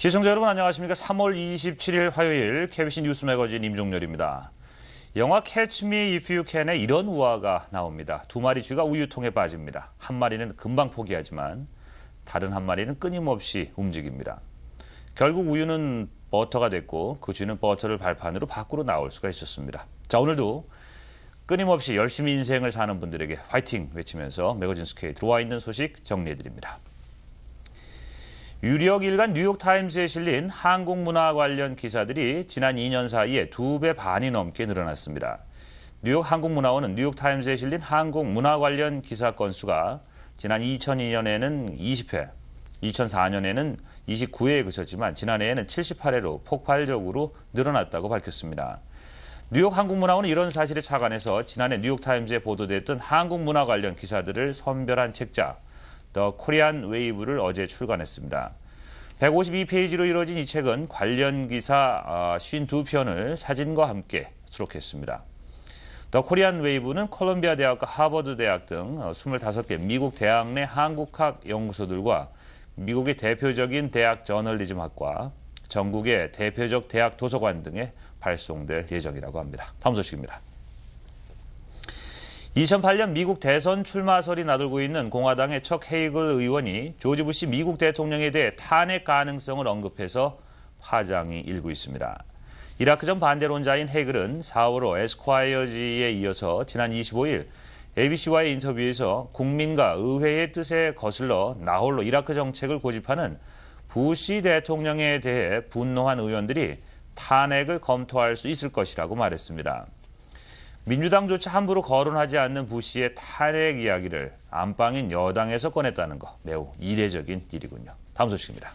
시청자 여러분 안녕하십니까. 3월 27일 화요일 KBC 뉴스 매거진 임종렬입니다. 영화 Catch Me If You Can에 이런 우화가 나옵니다. 두 마리 쥐가 우유통에 빠집니다. 한 마리는 금방 포기하지만 다른 한 마리는 끊임없이 움직입니다. 결국 우유는 버터가 됐고 그 쥐는 버터를 발판으로 밖으로 나올 수가 있었습니다. 자, 오늘도 끊임없이 열심히 인생을 사는 분들에게 화이팅 외치면서 매거진 스퀘어에 들어와 있는 소식 정리해드립니다. 유력 일간 뉴욕타임스에 실린 항공문화 관련 기사들이 지난 2년 사이에 2배 반이 넘게 늘어났습니다. 뉴욕 항공문화원은 뉴욕타임스에 실린 항공문화 관련 기사 건수가 지난 2002년에는 20회, 2004년에는 29회에 그쳤지만 지난해에는 78회로 폭발적으로 늘어났다고 밝혔습니다. 뉴욕 항공문화원은 이런 사실에 착안해서 지난해 뉴욕타임스에 보도됐던 항공문화 관련 기사들을 선별한 책자 더 코리안 웨이브를 어제 출간했습니다. 152페이지로 이루어진 이 책은 관련 기사 52편을 사진과 함께 수록했습니다. 더 코리안 웨이브는 콜롬비아 대학과 하버드 대학 등 25개 미국 대학 내 한국학 연구소들과 미국의 대표적인 대학 저널리즘학과, 전국의 대표적 대학 도서관 등에 발송될 예정이라고 합니다. 다음 소식입니다. 2008년 미국 대선 출마설이 나돌고 있는 공화당의 척 헤이글 의원이 조지 부시 미국 대통령에 대해 탄핵 가능성을 언급해서 파장이 일고 있습니다. 이라크전 반대론자인 헤이글은 4월호 에스콰이어지에 이어서 지난 25일 ABC와의 인터뷰에서 국민과 의회의 뜻에 거슬러 나홀로 이라크 정책을 고집하는 부시 대통령에 대해 분노한 의원들이 탄핵을 검토할 수 있을 것이라고 말했습니다. 민주당조차 함부로 거론하지 않는 부시의 탄핵 이야기를 안방인 여당에서 꺼냈다는 거 매우 이례적인 일이군요. 다음 소식입니다.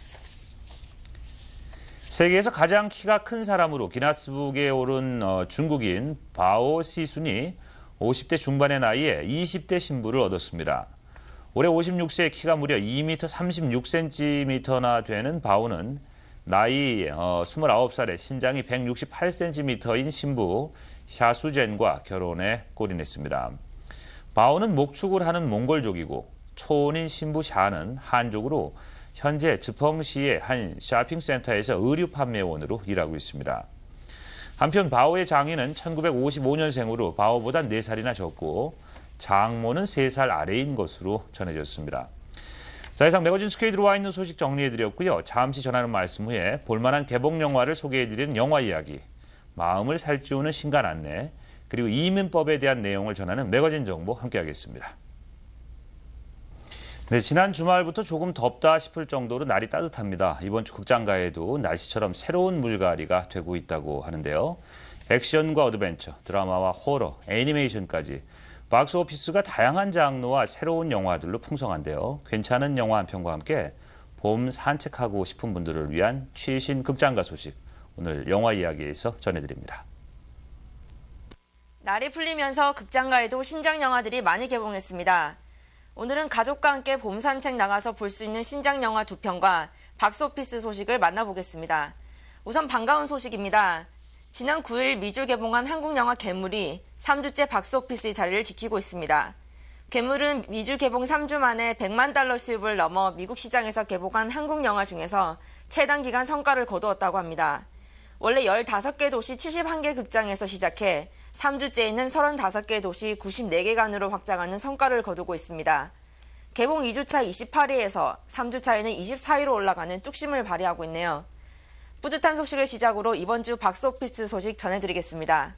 세계에서 가장 키가 큰 사람으로 기네스북에 오른 중국인 바오 시순이 50대 중반의 나이에 20대 신부를 얻었습니다. 올해 56세의 키가 무려 2m 36cm나 되는 바오는 나이 29살에 신장이 168cm인 신부 샤수젠과 결혼에 골인했습니다. 바오는 목축을 하는 몽골족이고 초혼인 신부 샤는 한족으로 현재 즈펑시의 한 쇼핑센터에서 의류 판매원으로 일하고 있습니다. 한편 바오의 장인은 1955년생으로 바오보다 4살이나 적고 장모는 3살 아래인 것으로 전해졌습니다. 자, 이상 매거진 스퀘어에 들어와 있는 소식 정리해드렸고요. 잠시 전하는 말씀 후에 볼만한 개봉 영화를 소개해드리는 영화 이야기, 마음을 살찌우는 신간 안내, 그리고 이민법에 대한 내용을 전하는 매거진 정보 함께하겠습니다. 네, 지난 주말부터 조금 덥다 싶을 정도로 날이 따뜻합니다. 이번 주 극장가에도 날씨처럼 새로운 물갈이가 되고 있다고 하는데요. 액션과 어드벤처, 드라마와 호러, 애니메이션까지 박스오피스가 다양한 장르와 새로운 영화들로 풍성한데요. 괜찮은 영화 한 편과 함께 봄 산책하고 싶은 분들을 위한 최신 극장가 소식, 오늘 영화 이야기에서 전해드립니다. 날이 풀리면서 극장가에도 신작 영화들이 많이 개봉했습니다. 오늘은 가족과 함께 봄 산책 나가서 볼 수 있는 신작 영화 2편과 박스오피스 소식을 만나보겠습니다. 우선 반가운 소식입니다. 지난 9일 미주 개봉한 한국 영화 괴물이 3주째 박스오피스의 자리를 지키고 있습니다. 괴물은 미주 개봉 3주 만에 100만 달러 수입을 넘어 미국 시장에서 개봉한 한국 영화 중에서 최단 기간 성과를 거두었다고 합니다. 원래 15개 도시 71개 극장에서 시작해 3주째에는 35개 도시 94개관으로 확장하는 성과를 거두고 있습니다. 개봉 2주차 28위에서 3주차에는 24위로 올라가는 뚝심을 발휘하고 있네요. 뿌듯한 소식을 시작으로 이번 주 박스오피스 소식 전해드리겠습니다.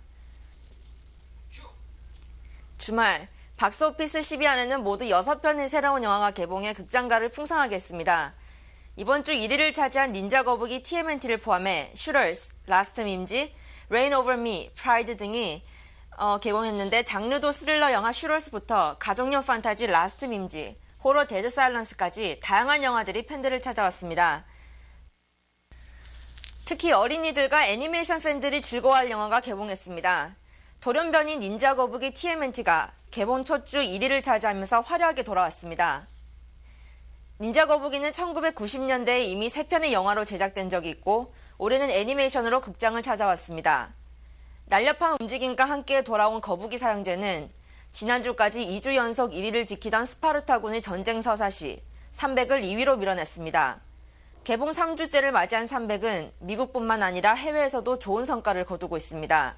주말 박스오피스 10위 안에는 모두 6편의 새로운 영화가 개봉해 극장가를 풍성하게 했습니다. 이번 주 1위를 차지한 닌자 거북이 TMNT를 포함해 슈터스, 라스트 밈즈, 레인 오버 미, 프라이드 등이 개봉했는데 장르도 스릴러 영화 슈터스부터 가족용 판타지 라스트 밈즈, 호러 데드 사일런스까지 다양한 영화들이 팬들을 찾아왔습니다. 특히 어린이들과 애니메이션 팬들이 즐거워할 영화가 개봉했습니다. 돌연변이 닌자 거북이 TMNT가 개봉 첫 주 1위를 차지하면서 화려하게 돌아왔습니다. 닌자 거북이는 1990년대에 이미 3편의 영화로 제작된 적이 있고 올해는 애니메이션으로 극장을 찾아왔습니다. 날렵한 움직임과 함께 돌아온 거북이 사형제는 지난주까지 2주 연속 1위를 지키던 스파르타군의 전쟁 서사시 300을 2위로 밀어냈습니다. 개봉 3주째를 맞이한 300은 미국뿐만 아니라 해외에서도 좋은 성과를 거두고 있습니다.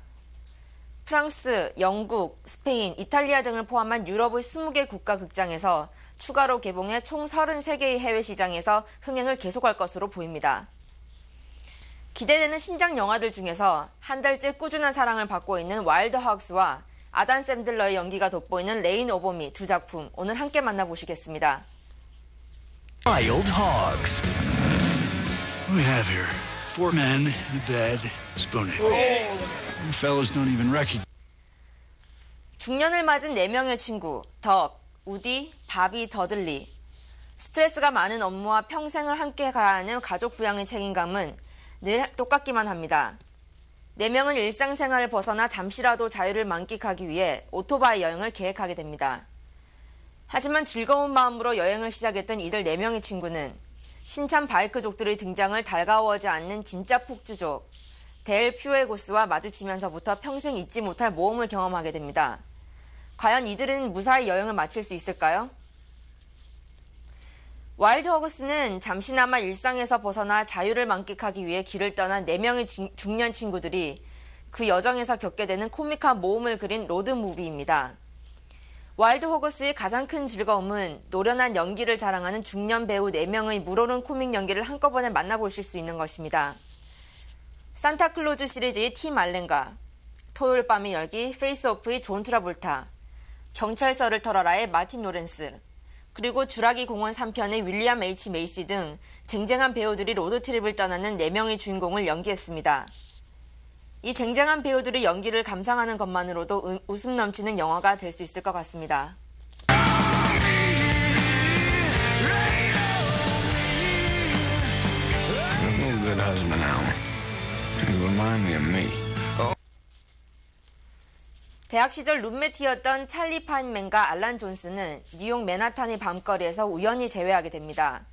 프랑스, 영국, 스페인, 이탈리아 등을 포함한 유럽의 20개 국가 극장에서 추가로 개봉해 총 33개의 해외 시장에서 흥행을 계속할 것으로 보입니다. 기대되는 신작 영화들 중에서 한 달째 꾸준한 사랑을 받고 있는 와일드 하우스와 아담 샌들러의 연기가 돋보이는 레인 오버 미 두 작품 오늘 함께 만나보시겠습니다. Wild Hogs. What do we have here? 4 men in a bed, spooning. You fellas don't even recognize. 중년을 맞은 4명의 친구, 덕, 우디, 바비, 더들리. 스트레스가 많은 업무와 평생을 함께 가야 하는 가족 부양의 책임감은 늘 똑같기만 합니다. 4명은 일상생활을 벗어나 잠시라도 자유를 만끽하기 위해 오토바이 여행을 계획하게 됩니다. 하지만 즐거운 마음으로 여행을 시작했던 이들 4명의 친구는 신참 바이크족들의 등장을 달가워하지 않는 진짜 폭주족 델 퓨에고스와 마주치면서부터 평생 잊지 못할 모험을 경험하게 됩니다. 과연 이들은 무사히 여행을 마칠 수 있을까요? 와일드 허그스는 잠시나마 일상에서 벗어나 자유를 만끽하기 위해 길을 떠난 4명의 중년 친구들이 그 여정에서 겪게 되는 코믹한 모험을 그린 로드무비입니다. 와일드 허그스의 가장 큰 즐거움은 노련한 연기를 자랑하는 중년 배우 4명의 물오른 코믹 연기를 한꺼번에 만나보실 수 있는 것입니다. 산타클로즈 시리즈의 팀 알렌과 토요일 밤의 열기 페이스오프의 존 트라볼타, 경찰서를 털어라의 마틴 로렌스, 그리고 주라기 공원 3편의 윌리엄 H. 메이시 등 쟁쟁한 배우들이 로드트립을 떠나는 4명의 주인공을 연기했습니다. 이 쟁쟁한 배우들의 연기를 감상하는 것만으로도 웃음 넘치는 영화가 될 수 있을 것 같습니다. Good husband, Alan. You remind me of me. 대학 시절 룸메트였던 찰리 파인맨과 알란 존스는 뉴욕 맨하탄의 밤거리에서 우연히 재회하게 됩니다.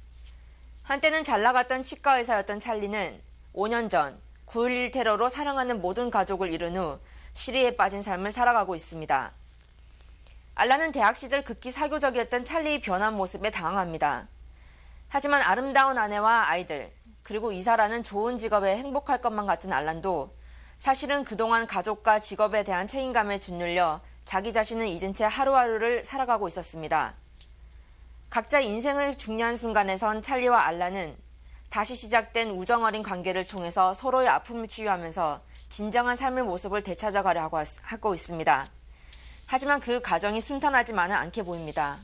한때는 잘 나갔던 치과 의사였던 찰리는 5년 전 9.11 테러로 사랑하는 모든 가족을 잃은 후 시리에 빠진 삶을 살아가고 있습니다. 알란은 대학 시절 극히 사교적이었던 찰리의 변한 모습에 당황합니다. 하지만 아름다운 아내와 아이들, 그리고 이사라는 좋은 직업에 행복할 것만 같은 알란도 사실은 그동안 가족과 직업에 대한 책임감에 짓눌려 자기 자신을 잊은 채 하루하루를 살아가고 있었습니다. 각자 인생의 중요한 순간에선 찰리와 알란은 다시 시작된 우정어린 관계를 통해서 서로의 아픔을 치유하면서 진정한 삶의 모습을 되찾아가려 하고 있습니다. 하지만 그 과정이 순탄하지만은 않게 보입니다.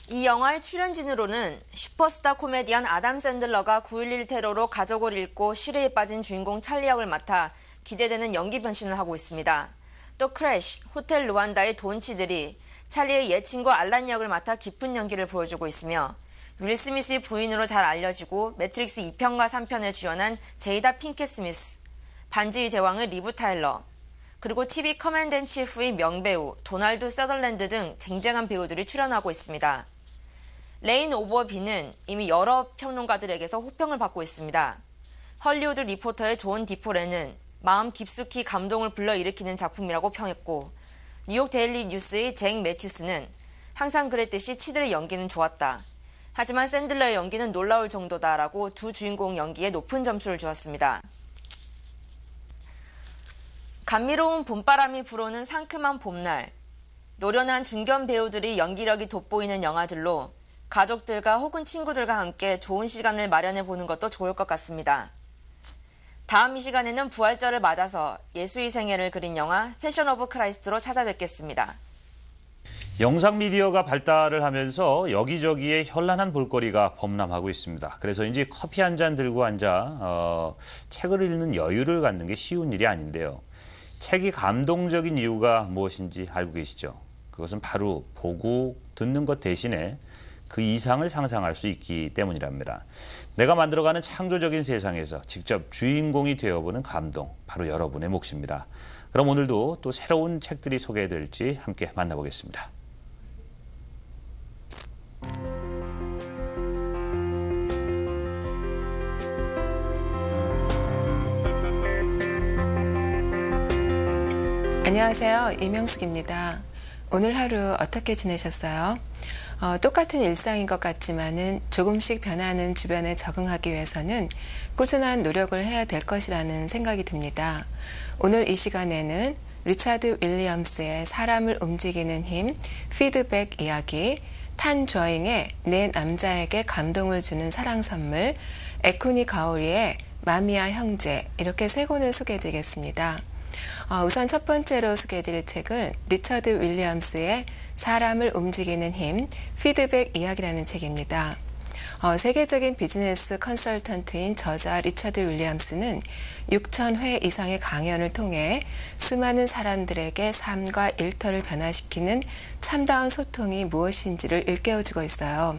이 영화의 출연진으로는 슈퍼스타 코미디언 아담 샌들러가 9.11 테러로 가족을 잃고 시리에 빠진 주인공 찰리 역을 맡아 기대되는 연기 변신을 하고 있습니다. 또 크래쉬, 호텔 루안다의 돈치들이 찰리의 옛 친구 알란 역을 맡아 깊은 연기를 보여주고 있으며 윌 스미스의 부인으로 잘 알려지고 매트릭스 2편과 3편에 주연한 제이다 핑켓 스미스, 반지의 제왕의 리브 타일러, 그리고 TV 커맨드 앤 치프의 명배우 도널드 서덜랜드 등 쟁쟁한 배우들이 출연하고 있습니다. 레인 오버 비는 이미 여러 평론가들에게서 호평을 받고 있습니다. 헐리우드 리포터의 존 디포레는 마음 깊숙이 감동을 불러일으키는 작품이라고 평했고, 뉴욕 데일리 뉴스의 잭 매튜스는 항상 그랬듯이 치들의 연기는 좋았다. 하지만 샌들러의 연기는 놀라울 정도다라고 두 주인공 연기에 높은 점수를 주었습니다. 감미로운 봄바람이 불어오는 상큼한 봄날, 노련한 중견 배우들이 연기력이 돋보이는 영화들로 가족들과 혹은 친구들과 함께 좋은 시간을 마련해 보는 것도 좋을 것 같습니다. 다음 이 시간에는 부활절을 맞아서 예수의 생애를 그린 영화 패션 오브 크라이스트로 찾아뵙겠습니다. 영상 미디어가 발달을 하면서 여기저기에 현란한 볼거리가 범람하고 있습니다. 그래서인지 커피 한 잔 들고 앉아 책을 읽는 여유를 갖는 게 쉬운 일이 아닌데요. 책이 감동적인 이유가 무엇인지 알고 계시죠? 그것은 바로 보고 듣는 것 대신에 그 이상을 상상할 수 있기 때문이랍니다. 내가 만들어가는 창조적인 세상에서 직접 주인공이 되어보는 감동, 바로 여러분의 몫입니다. 그럼 오늘도 또 새로운 책들이 소개될지 함께 만나보겠습니다. 안녕하세요. 이명숙입니다. 오늘 하루 어떻게 지내셨어요? 똑같은 일상인 것 같지만은 조금씩 변하는 주변에 적응하기 위해서는 꾸준한 노력을 해야 될 것이라는 생각이 듭니다. 오늘 이 시간에는 리차드 윌리엄스의 사람을 움직이는 힘, 피드백 이야기, 탄 저잉의 내 남자에게 감동을 주는 사랑 선물, 에쿠니 가오리의 마미아 형제, 이렇게 세 권을 소개해드리겠습니다. 우선 첫 번째로 소개해드릴 책은 리처드 윌리엄스의 사람을 움직이는 힘, 피드백 이야기라는 책입니다. 세계적인 비즈니스 컨설턴트인 저자 리처드 윌리엄스는 6,000회 이상의 강연을 통해 수많은 사람들에게 삶과 일터를 변화시키는 참다운 소통이 무엇인지를 일깨워주고 있어요.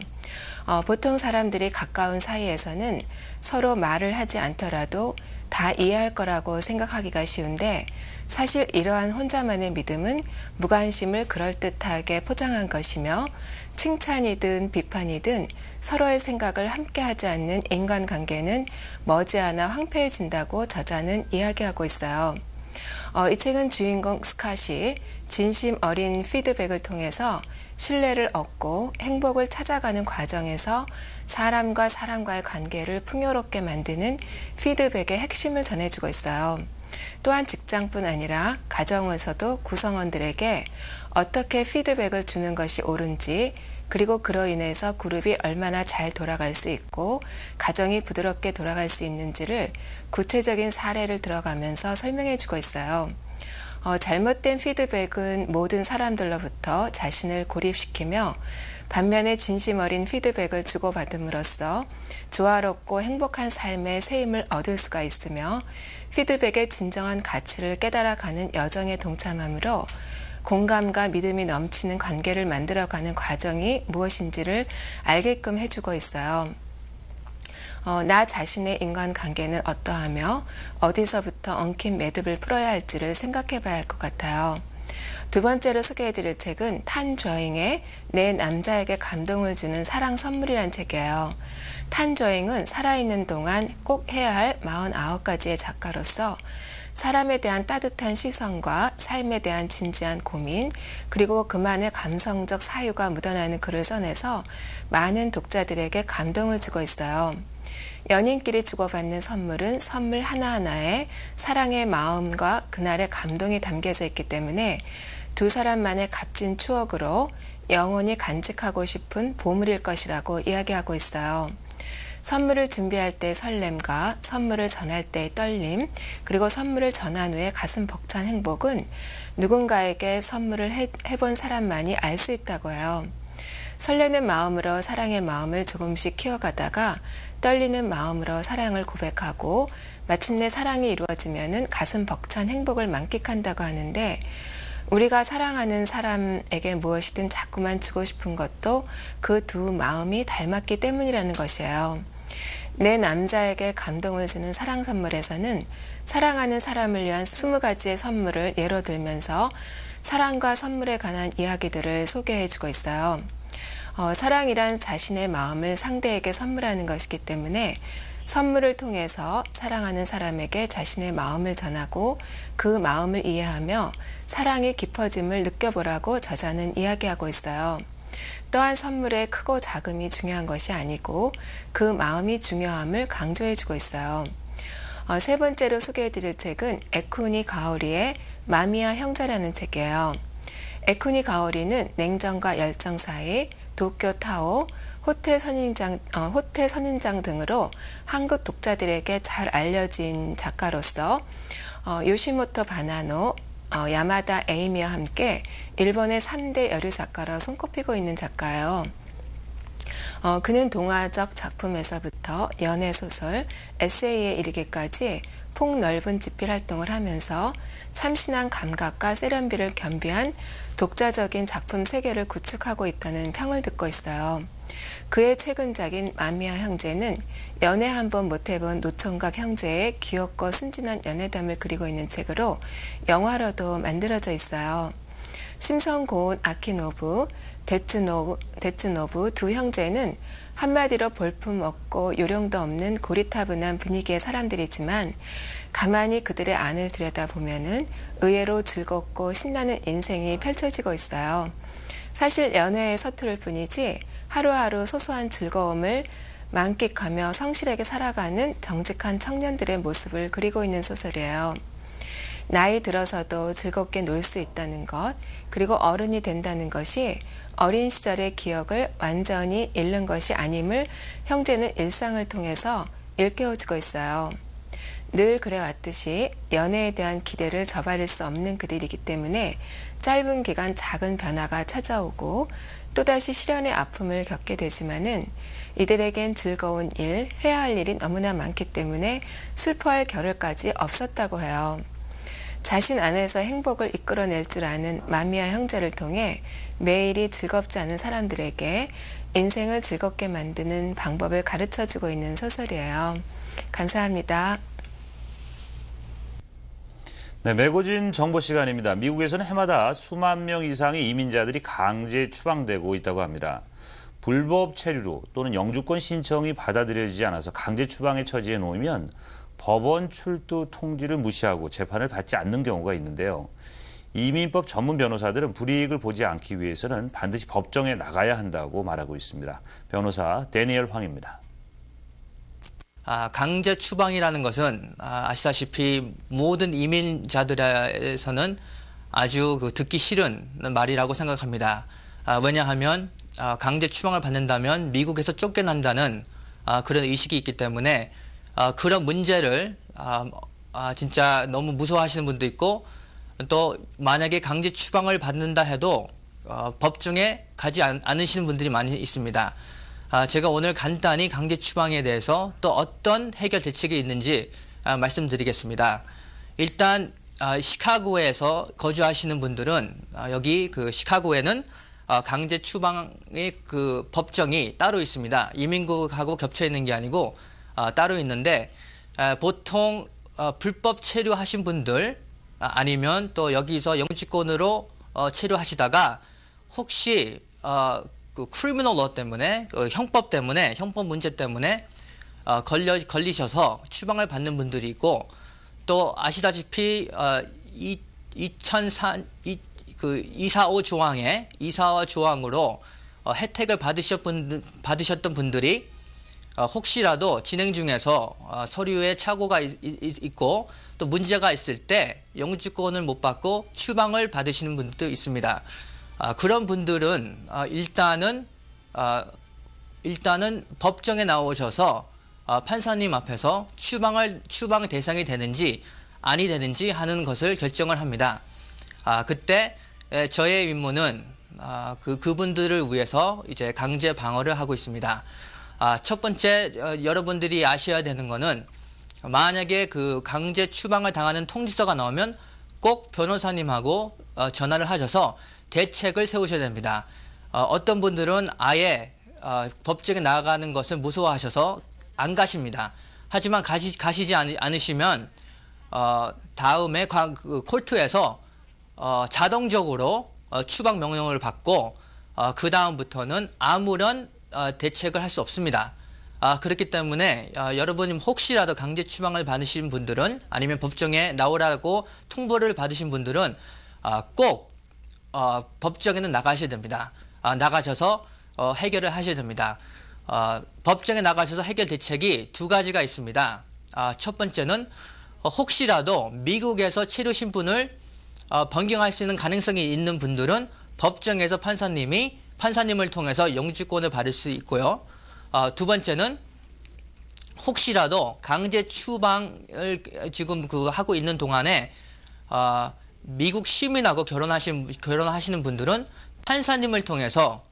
보통 사람들이 가까운 사이에서는 서로 말을 하지 않더라도 다 이해할 거라고 생각하기가 쉬운데 사실 이러한 혼자만의 믿음은 무관심을 그럴듯하게 포장한 것이며 칭찬이든 비판이든 서로의 생각을 함께하지 않는 인간관계는 머지않아 황폐해진다고 저자는 이야기하고 있어요. 이 책은 주인공 스캇이 진심 어린 피드백을 통해서 신뢰를 얻고 행복을 찾아가는 과정에서 사람과 사람과의 관계를 풍요롭게 만드는 피드백의 핵심을 전해주고 있어요. 또한 직장뿐 아니라 가정에서도 구성원들에게 어떻게 피드백을 주는 것이 옳은지, 그리고 그로 인해서 그룹이 얼마나 잘 돌아갈 수 있고 가정이 부드럽게 돌아갈 수 있는지를 구체적인 사례를 들어가면서 설명해 주고 있어요. 잘못된 피드백은 모든 사람들로부터 자신을 고립시키며 반면에 진심 어린 피드백을 주고받음으로써 조화롭고 행복한 삶의 새 힘을 얻을 수가 있으며 피드백의 진정한 가치를 깨달아가는 여정에 동참함으로 공감과 믿음이 넘치는 관계를 만들어가는 과정이 무엇인지를 알게끔 해주고 있어요. 나 자신의 인간관계는 어떠하며 어디서부터 엉킨 매듭을 풀어야 할지를 생각해 봐야 할 것 같아요. 두 번째로 소개해드릴 책은 탄 저잉의 내 남자에게 감동을 주는 사랑 선물이란 책이에요. 탄 저잉은 살아있는 동안 꼭 해야 할 49가지의 작가로서 사람에 대한 따뜻한 시선과 삶에 대한 진지한 고민, 그리고 그만의 감성적 사유가 묻어나는 글을 써내서 많은 독자들에게 감동을 주고 있어요. 연인끼리 주고받는 선물은 선물 하나하나에 사랑의 마음과 그날의 감동이 담겨져 있기 때문에 두 사람만의 값진 추억으로 영원히 간직하고 싶은 보물일 것이라고 이야기하고 있어요. 선물을 준비할 때의 설렘과 선물을 전할 때의 떨림, 그리고 선물을 전한 후에 가슴 벅찬 행복은 누군가에게 선물을 해본 사람만이 알 수 있다고 해요. 설레는 마음으로 사랑의 마음을 조금씩 키워가다가 떨리는 마음으로 사랑을 고백하고 마침내 사랑이 이루어지면은 가슴 벅찬 행복을 만끽한다고 하는데, 우리가 사랑하는 사람에게 무엇이든 자꾸만 주고 싶은 것도 그 두 마음이 닮았기 때문이라는 것이에요. 내 남자에게 감동을 주는 사랑 선물에서는 사랑하는 사람을 위한 20가지의 선물을 예로 들면서 사랑과 선물에 관한 이야기들을 소개해주고 있어요. 사랑이란 자신의 마음을 상대에게 선물하는 것이기 때문에 선물을 통해서 사랑하는 사람에게 자신의 마음을 전하고 그 마음을 이해하며 사랑이 깊어짐을 느껴보라고 저자는 이야기하고 있어요. 또한 선물의 크고 작음이 중요한 것이 아니고 그 마음이 중요함을 강조해주고 있어요. 세 번째로 소개해드릴 책은 에쿠니 가오리의 마미아 형제라는 책이에요. 에쿠니 가오리는 냉정과 열정 사이, 도쿄 타오, 호텔 선인장 등으로 한국 독자들에게 잘 알려진 작가로서 요시모토 바나노, 야마다 에이미와 함께 일본의 3대 여류 작가로 손꼽히고 있는 작가예요. 그는 동화적 작품에서부터 연애소설, 에세이에 이르기까지 폭넓은 집필 활동을 하면서 참신한 감각과 세련비를 겸비한 독자적인 작품 세계를 구축하고 있다는 평을 듣고 있어요. 그의 최근작인 마미아 형제는 연애 한번 못해본 노총각 형제의 귀엽고 순진한 연애담을 그리고 있는 책으로 영화로도 만들어져 있어요. 심성 고운 아키노부, 데츠노부 두 형제는 한마디로 볼품없고 요령도 없는 고리타분한 분위기의 사람들이지만 가만히 그들의 안을 들여다보면은 의외로 즐겁고 신나는 인생이 펼쳐지고 있어요. 사실 연애에 서투를 뿐이지 하루하루 소소한 즐거움을 만끽하며 성실하게 살아가는 정직한 청년들의 모습을 그리고 있는 소설이에요. 나이 들어서도 즐겁게 놀 수 있다는 것, 그리고 어른이 된다는 것이 어린 시절의 기억을 완전히 잃는 것이 아님을 형제는 일상을 통해서 일깨워주고 있어요. 늘 그래왔듯이 연애에 대한 기대를 저버릴 수 없는 그들이기 때문에 짧은 기간 작은 변화가 찾아오고 또다시 실연의 아픔을 겪게 되지만은 이들에겐 즐거운 일, 해야 할 일이 너무나 많기 때문에 슬퍼할 겨를까지 없었다고 해요. 자신 안에서 행복을 이끌어낼 줄 아는 마미아 형제를 통해 매일이 즐겁지 않은 사람들에게 인생을 즐겁게 만드는 방법을 가르쳐주고 있는 소설이에요. 감사합니다. 네, 매거진 정보 시간입니다. 미국에서는 해마다 수만 명 이상의 이민자들이 강제 추방되고 있다고 합니다. 불법 체류로 또는 영주권 신청이 받아들여지지 않아서 강제 추방에 처지해 놓으면 법원 출두 통지를 무시하고 재판을 받지 않는 경우가 있는데요. 이민법 전문 변호사들은 불이익을 보지 않기 위해서는 반드시 법정에 나가야 한다고 말하고 있습니다. 변호사 데니엘 황입니다. 강제 추방이라는 것은 아시다시피 모든 이민자들에서는 아주 듣기 싫은 말이라고 생각합니다. 왜냐하면 강제 추방을 받는다면 미국에서 쫓겨난다는 그런 의식이 있기 때문에 그런 문제를 진짜 너무 무서워하시는 분도 있고, 또 만약에 강제 추방을 받는다 해도 법정에 가지 않으시는 분들이 많이 있습니다. 제가 오늘 간단히 강제 추방에 대해서 또 어떤 해결 대책이 있는지 말씀드리겠습니다. 일단 시카고에서 거주하시는 분들은 여기 그 시카고에는 강제 추방의 그 법정이 따로 있습니다. 이민국하고 겹쳐 있는 게 아니고 따로 있는데, 보통 불법 체류하신 분들 아니면 또 여기서 영주권으로 체류하시다가 혹시 그 크리미널 로 때문에, 그 형법 때문에, 형법 문제 때문에 걸리셔서 추방을 받는 분들이 있고, 또 아시다시피 245 조항으로 혜택을 받으셨던 분들이 혹시라도 진행 중에서 서류에 착오가 있고 또 문제가 있을 때 영주권을 못 받고 추방을 받으시는 분들도 있습니다. 그런 분들은 일단은 법정에 나오셔서 판사님 앞에서 추방 대상이 되는지 아니 되는지 하는 것을 결정을 합니다. 그때 저의 임무는 그분들을 위해서 이제 강제 방어를 하고 있습니다. 첫 번째 여러분들이 아셔야 되는 거는, 만약에 그 강제 추방을 당하는 통지서가 나오면 꼭 변호사님하고 전화를 하셔서 대책을 세우셔야 됩니다. 어떤 분들은 아예 법정에 나가는 것을 무서워하셔서 안 가십니다. 하지만 가시지 않으시면 다음에 콜트에서 자동적으로 추방 명령을 받고 그 다음부터는 아무런 대책을 할 수 없습니다. 그렇기 때문에 여러분이 혹시라도 강제 추방을 받으신 분들은, 아니면 법정에 나오라고 통보를 받으신 분들은 꼭 법정에는 나가셔야 됩니다. 나가셔서 해결을 하셔야 됩니다. 법정에 나가셔서 해결 대책이 두 가지가 있습니다. 첫 번째는 혹시라도 미국에서 체류 신분을 변경할 수 있는 가능성이 있는 분들은 법정에서 판사님을 통해서 영주권을 받을 수 있고요. 두 번째는 혹시라도 강제 추방을 지금 하고 있는 동안에 미국 시민하고 결혼하시는 분들은 판사님을 통해서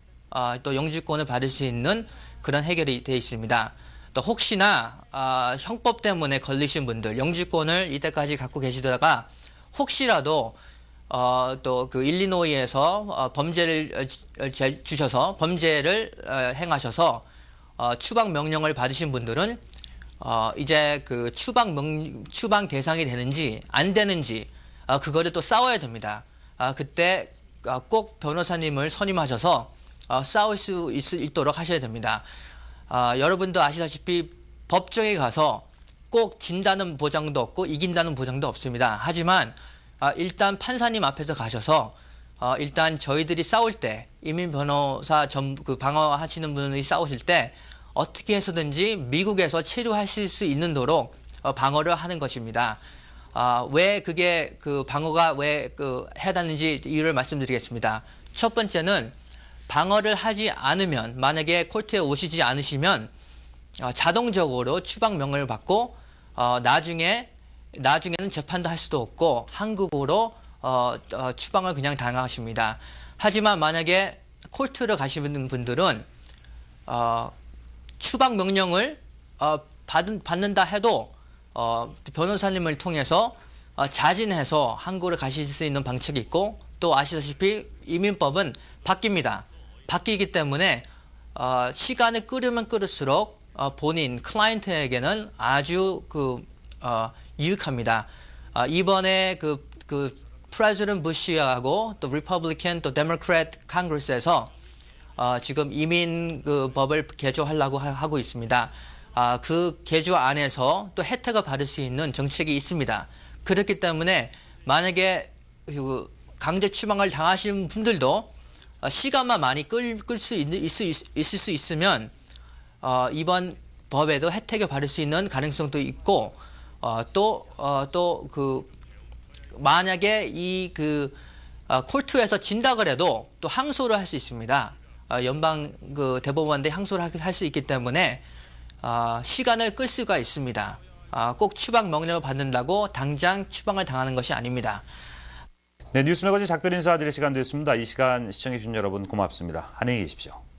또 영주권을 받을 수 있는 그런 해결이 되어 있습니다. 또 혹시나 형법 때문에 걸리신 분들, 영주권을 이때까지 갖고 계시다가 혹시라도 또 그 일리노이에서 범죄를 주셔서 범죄를 행하셔서 추방 명령을 받으신 분들은 이제 그 추방 대상이 되는지 안 되는지 그거를 또 싸워야 됩니다. 그때 꼭 변호사님을 선임하셔서 싸울 수 있도록 하셔야 됩니다. 여러분도 아시다시피 법정에 가서 꼭 진다는 보장도 없고 이긴다는 보장도 없습니다. 하지만 일단 판사님 앞에서 가셔서 일단 저희들이 싸울 때 이민 변호사 그 방어하시는 분이 싸우실 때 어떻게 해서든지 미국에서 체류하실 수 있는 도록 방어를 하는 것입니다. 왜 그게 그 방어가 왜 해야 되는지 이유를 말씀드리겠습니다. 첫 번째는 방어를 하지 않으면 만약에 코트에 오시지 않으시면 자동적으로 추방명령을 받고 나중에는 재판도 할 수도 없고 한국으로 추방을 그냥 당하십니다. 하지만 만약에 코트를 가시는 분들은 추방 명령을 받는다 해도 변호사님을 통해서 자진해서 한국으로 가실 수 있는 방책이 있고 또 아시다시피 이민법은 바뀝니다. 바뀌기 때문에 시간을 끌으면 끌을수록 본인 클라이언트에게는 아주 유익합니다. 이번에 프레지던트 부시하고 또 리퍼블리칸 또 데모크래트 컨그레스에서 지금 이민 법을 개조하려고 하고 있습니다. 그 개조 안에서 또 혜택을 받을 수 있는 정책이 있습니다. 그렇기 때문에 만약에 강제 추방을 당하시는 분들도 시간만 많이 끌 수 있을 수 있으면 이번 법에도 혜택을 받을 수 있는 가능성도 있고 만약에 코트에서 진다 그래도 또 항소를 할 수 있습니다. 연방 대법원에 항소를 할 수 있기 때문에 시간을 끌 수가 있습니다. 꼭 추방 명령을 받는다고 당장 추방을 당하는 것이 아닙니다. 네, 뉴스 매거진 작별 인사드릴 시간 됐습니다. 이 시간 시청해주신 여러분 고맙습니다. 안녕히 계십시오.